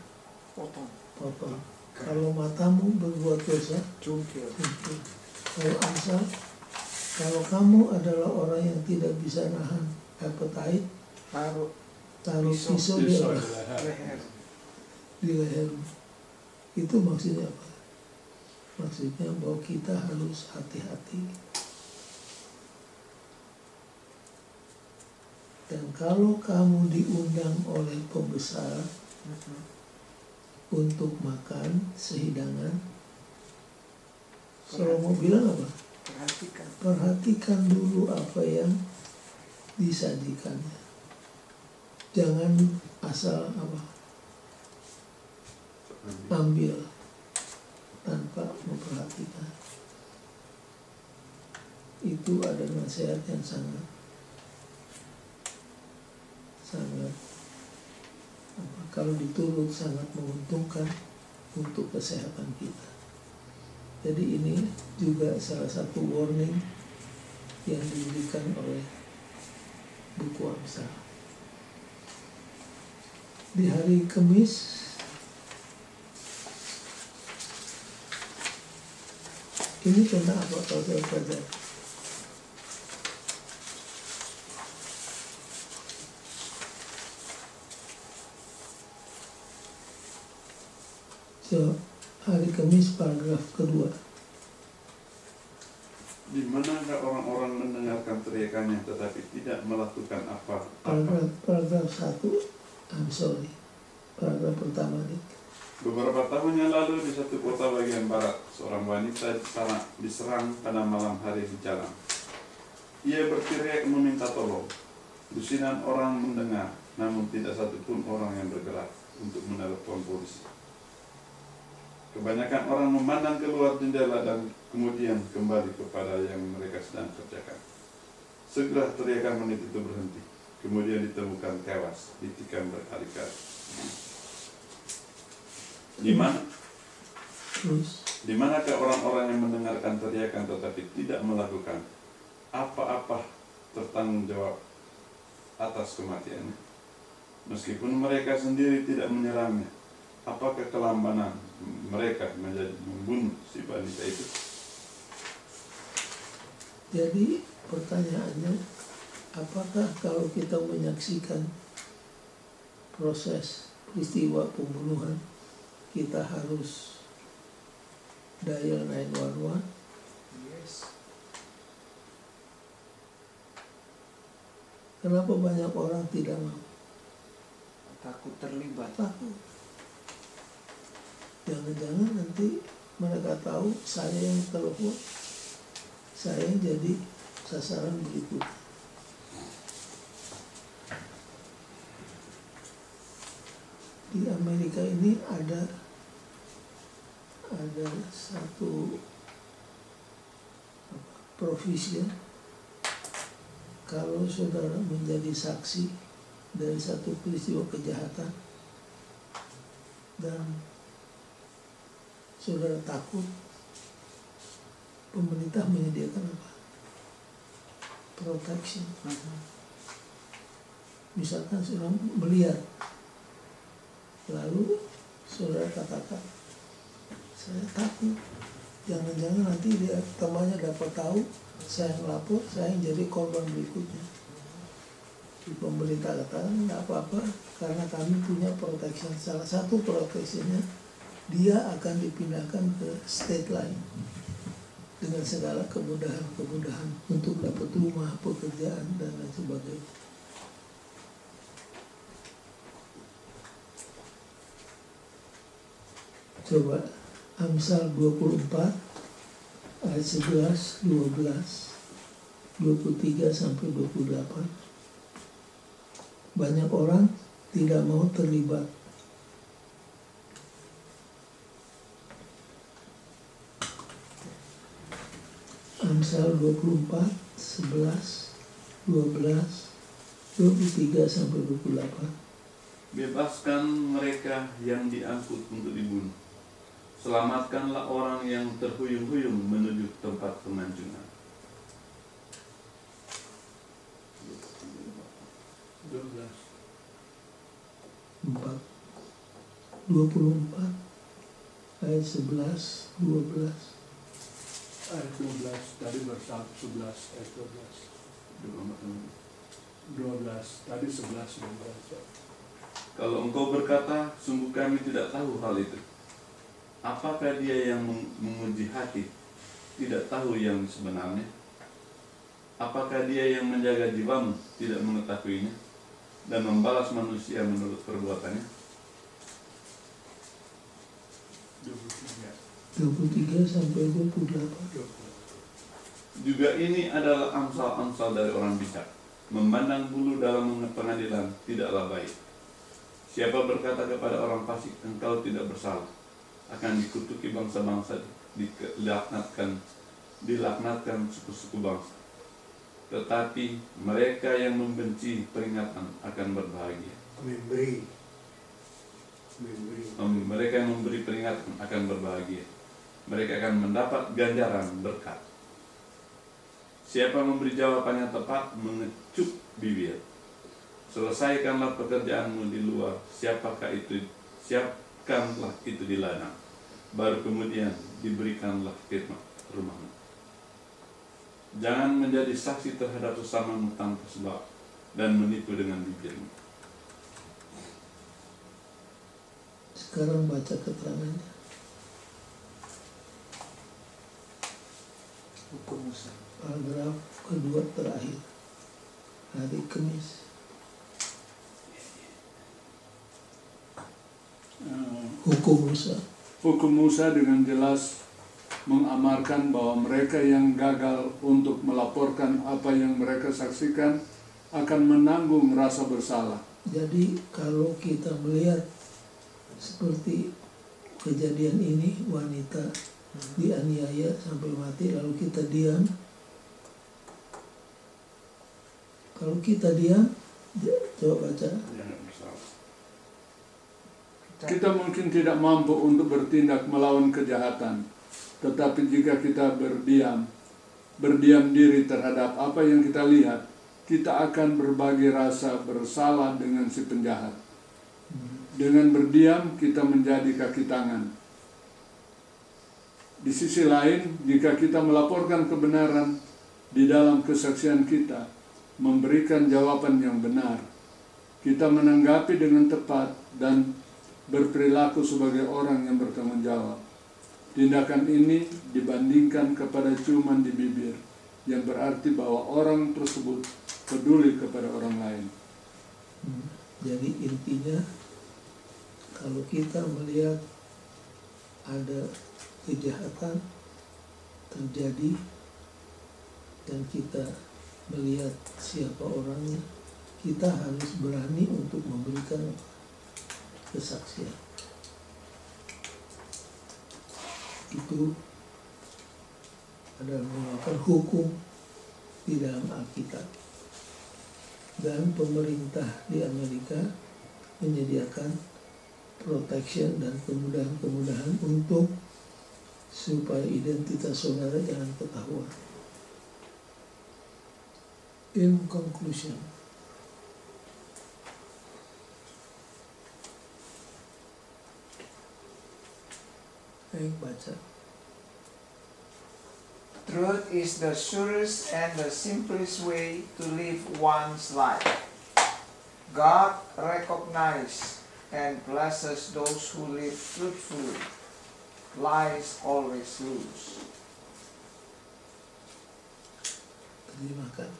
Potong. potong. Kalau matamu berbuat dosa, Cungkil. tuntut. Kalau Amsal, kalau kamu adalah orang yang tidak bisa nahan appetite, Taruh taruh pisau di Pisau leher. leher. Itu maksudnya apa? Maksudnya bahwa kita harus hati-hati. Dan kalau kamu diundang oleh pembesar untuk makan sehidangan, Salomo bilang apa? Perhatikan. Perhatikan dulu apa yang disajikannya. Jangan asal apa? Ambil tanpa memperhatikan. Itu ada nasihat yang sangat kalau diturut sangat menguntungkan untuk kesehatan kita. Jadi ini juga salah satu warning yang diberikan oleh buku Amsal. Di hari Kamis ini tentang apa kalau saya pelajari? So, hari Kamis paragraf kedua. Di manakah orang-orang mendengarkan teriakannya tetapi tidak melakukan apa-apa? Paragraf 1, I'm sorry. Paragraf pertama nih. Beberapa tahun yang lalu di satu kota bagian barat, seorang wanita diserang pada malam hari di jalan. Ia berteriak meminta tolong. Lusinan orang mendengar, namun tidak satupun orang yang bergerak untuk menelepon polisi. Kebanyakan orang memandang keluar jendela dan kemudian kembali kepada yang mereka sedang kerjakan. Segera teriakan wanita itu berhenti, kemudian ditemukan tewas, ditikam berkali-kali. Di manakah orang-orang yang mendengarkan teriakan tetapi tidak melakukan apa-apa tertanggung jawab atas kematiannya? Meskipun mereka sendiri tidak menyerangnya, apakah kelambanan mereka menjadi membunuh si wanita itu? Jadi pertanyaannya, apakah kalau kita menyaksikan proses peristiwa pembunuhan, kita harus dial 911. Yes. Kenapa banyak orang tidak mau? Takut terlibat. Takut. Jangan-jangan nanti mereka tahu saya yang telepon, saya yang jadi sasaran berikutnya. Di Amerika ini ada satu provision, kalau saudara menjadi saksi dari satu peristiwa kejahatan dan saudara takut, pemerintah menyediakan apa? Protection. Misalkan saudara melihat, lalu saudara katakan, saya takut, jangan-jangan nanti dia temannya dapat tahu saya ngelapor, saya yang jadi korban berikutnya. Pemerintah katakan nggak apa-apa, karena kami punya protection. Salah satu protectionnya, dia akan dipindahkan ke state lain dengan segala kemudahan-kemudahan untuk dapat rumah, pekerjaan, dan lain sebagainya. Coba Amsal 24 ayat 11, 12, 23 sampai 28. Banyak orang tidak mau terlibat. Amsal 24, 11, 12, 23 sampai 28. Bebaskan mereka yang diangkut untuk dibunuh. Selamatkanlah orang yang terhuyung-huyung menuju tempat pemancingan. 24 ayat 11, 12. Ayat 12 tadi bersab 11 ayat 12 tadi 11 12. Kalau engkau berkata, sungguh kami tidak tahu hal itu. Apakah dia yang menguji hati tidak tahu yang sebenarnya? Apakah dia yang menjaga jiwamu tidak mengetahuinya dan membalas manusia menurut perbuatannya? 23 sampai 28. Juga ini adalah amsal-amsal dari orang bijak. Memandang bulu dalam pengadilan tidaklah baik. Siapa berkata kepada orang fasik, engkau tidak bersalah, akan dikutuki bangsa-bangsa, dilaknatkan suku-suku bangsa. Tetapi mereka yang membenci peringatan akan berbahagia. Mereka yang memberi peringatan akan berbahagia. Mereka akan mendapat ganjaran berkat. Siapa memberi jawaban yang tepat mengecup bibir. Selesaikanlah pekerjaanmu di luar. Siapkanlah itu di ladang. Baru kemudian diberikanlah khidmat rumahmu. Jangan menjadi saksi terhadap sesamamu tanpa sebab dan menipu dengan bibirmu. Sekarang baca keterangannya. Hukum Musa. Paragraf kedua terakhir, hari Kamis. Hukum Musa. Hukum Musa dengan jelas mengamarkan bahwa mereka yang gagal untuk melaporkan apa yang mereka saksikan akan menanggung rasa bersalah. Jadi kalau kita melihat seperti kejadian ini, wanita dianiaya sampai mati lalu kita diam. Kalau kita diam, coba baca. Kita mungkin tidak mampu untuk bertindak melawan kejahatan, tetapi jika kita berdiam diri terhadap apa yang kita lihat, kita akan berbagi rasa bersalah dengan si penjahat. Dengan berdiam, kita menjadi kaki tangan. Di sisi lain, jika kita melaporkan kebenaran di dalam kesaksian kita, memberikan jawaban yang benar, kita menanggapi dengan tepat dan berperilaku sebagai orang yang bertanggung jawab. Tindakan ini dibandingkan kepada cuman di bibir, yang berarti bahwa orang tersebut peduli kepada orang lain. Jadi intinya, kalau kita melihat ada kejahatan terjadi dan kita melihat siapa orangnya, kita harus berani untuk memberikan kesaksian. Itu adalah merupakan hukum di dalam Alkitab. Dan pemerintah di Amerika menyediakan protection dan kemudahan-kemudahan untuk supaya identitas saudara jangan ketahuan. In conclusion, baca. Truth is the surest and the simplest way to live one's life. God recognizes and blesses those who live truthfully. Lies always lose. Terjemahkan.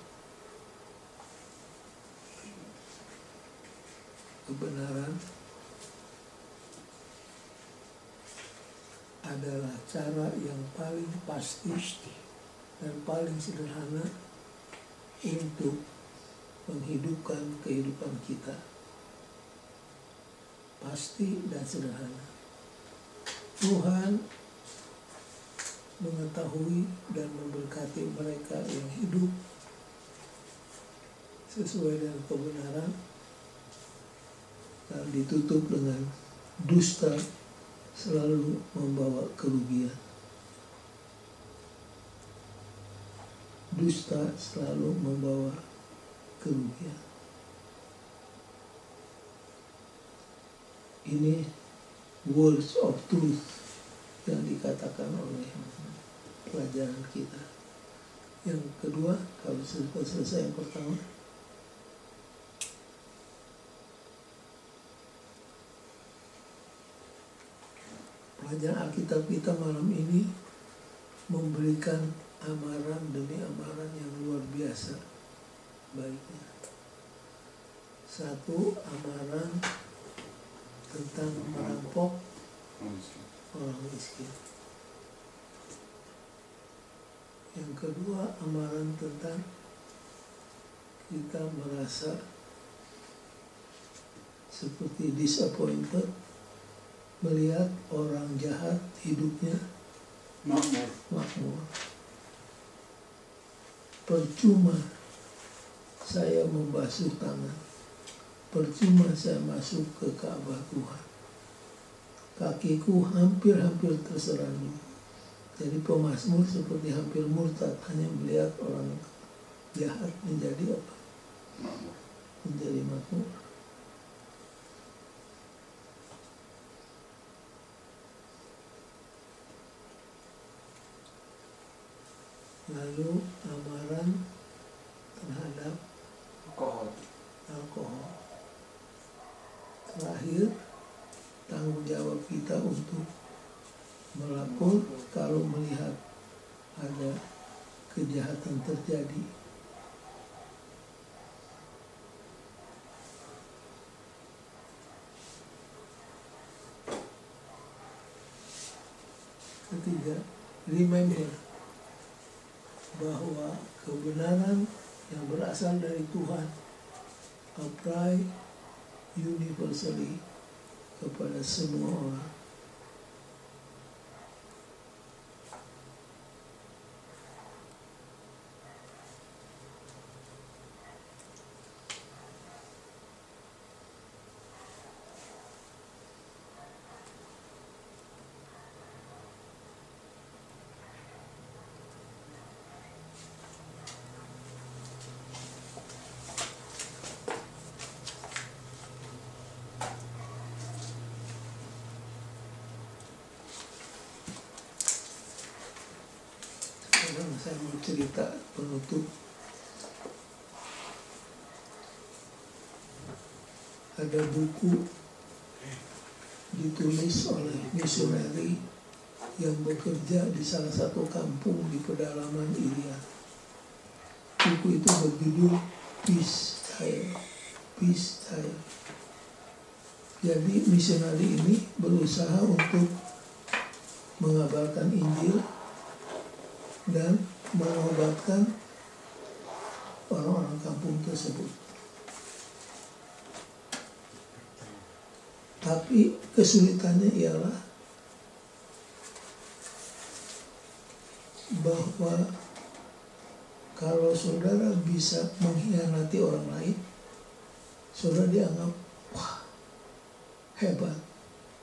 Kebenaran adalah cara yang paling pasti dan paling sederhana untuk menghidupkan kehidupan kita. Pasti dan sederhana. Tuhan mengetahui dan memberkati mereka yang hidup sesuai dengan kebenaran dan ditutup dengan dusta selalu membawa kerugian. Dusta selalu membawa kerugian. Ini words of truth yang dikatakan oleh pelajaran kita. Yang kedua, kalau sudah selesai yang pertama, pelajaran Alkitab kita malam ini memberikan amaran demi amaran yang luar biasa baiknya. Satu, amaran tentang merampok orang miskin. Yang kedua, amaran tentang kita merasa seperti disappointed melihat orang jahat hidupnya makmur. Percuma saya membasuh tangan, percuma saya masuk ke Ka'bah Tuhan, kakiku hampir terserandung. Jadi pemazmur seperti hampir murtad, hanya melihat orang jahat menjadi apa? Menjadi makmur. Lalu amaran terhadap alkohol. Terakhir, tanggung jawab kita untuk melapor kalau melihat ada kejahatan terjadi. Ketiga, remember bahwa kebenaran yang berasal dari Tuhan apply universally kepada semua orang. Saya mau cerita penutup. ada buku ditulis oleh misioneri yang bekerja di salah satu kampung di pedalaman Irian. Buku itu berjudul Peace Child. Peace Child. Jadi misioneri ini berusaha untuk mengabarkan Injil dan mengobatkan orang-orang kampung tersebut. Tapi kesulitannya ialah bahwa kalau saudara bisa mengkhianati orang lain, saudara dianggap wah hebat.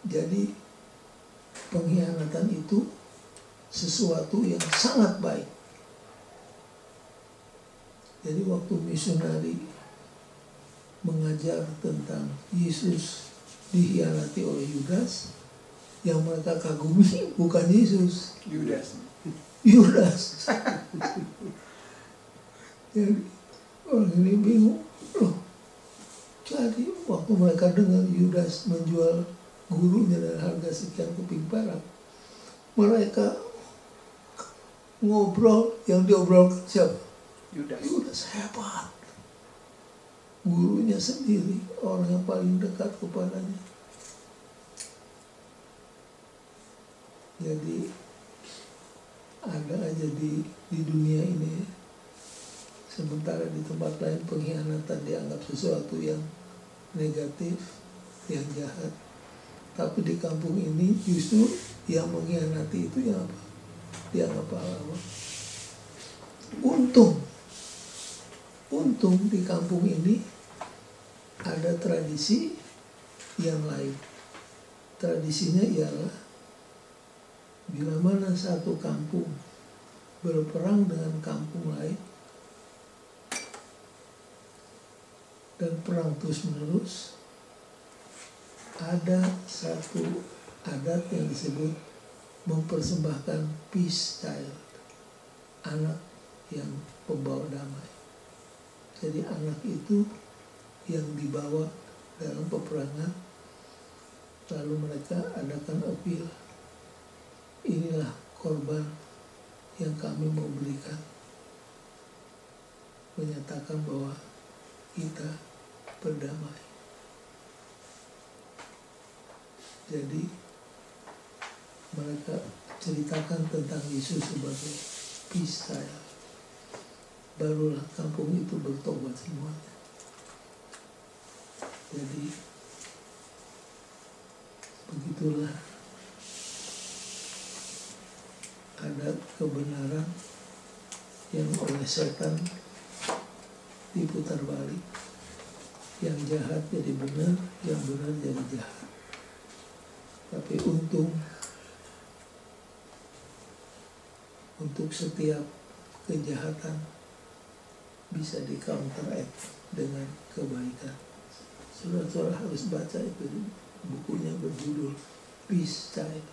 Jadi pengkhianatan itu sesuatu yang sangat baik. Jadi waktu misionari mengajar tentang Yesus dikhianati oleh Yudas, yang mereka kagumi bukan Yesus, Yudas. Yudas. Jadi orang ini bingung, loh. Jadi waktu mereka dengar Yudas menjual gurunya dengan harga sekian keping perak, mereka ngobrol, yang diobrolkan siapa? Yudas. Yudas hebat. Gurunya sendiri, orang yang paling dekat kepadanya. Jadi ada aja di dunia ini, sementara di tempat lain pengkhianatan dianggap sesuatu yang negatif, yang jahat. Tapi di kampung ini justru yang mengkhianati itu yang apa? Dianggap pahlawan. Untung di kampung ini ada tradisi yang lain. Tradisinya ialah bila mana satu kampung berperang dengan kampung lain dan perang terus menerus, ada satu adat yang disebut mempersembahkan peace child, anak yang pembawa damai. Jadi anak itu yang dibawa dalam peperangan, lalu mereka adakan appeal, inilah korban yang kami mau berikan, menyatakan bahwa kita berdamai. Jadi mereka ceritakan tentang Yesus sebagai peace child. Barulah kampung itu bertobat semuanya. Jadi begitulah ada kebenaran yang oleh setan diputar balik. Yang jahat jadi benar, yang benar jadi jahat. Tapi untung untuk setiap kejahatan bisa di counteract dengan kebaikan. Saudara-saudara harus baca itu, bukunya berjudul Peace Child.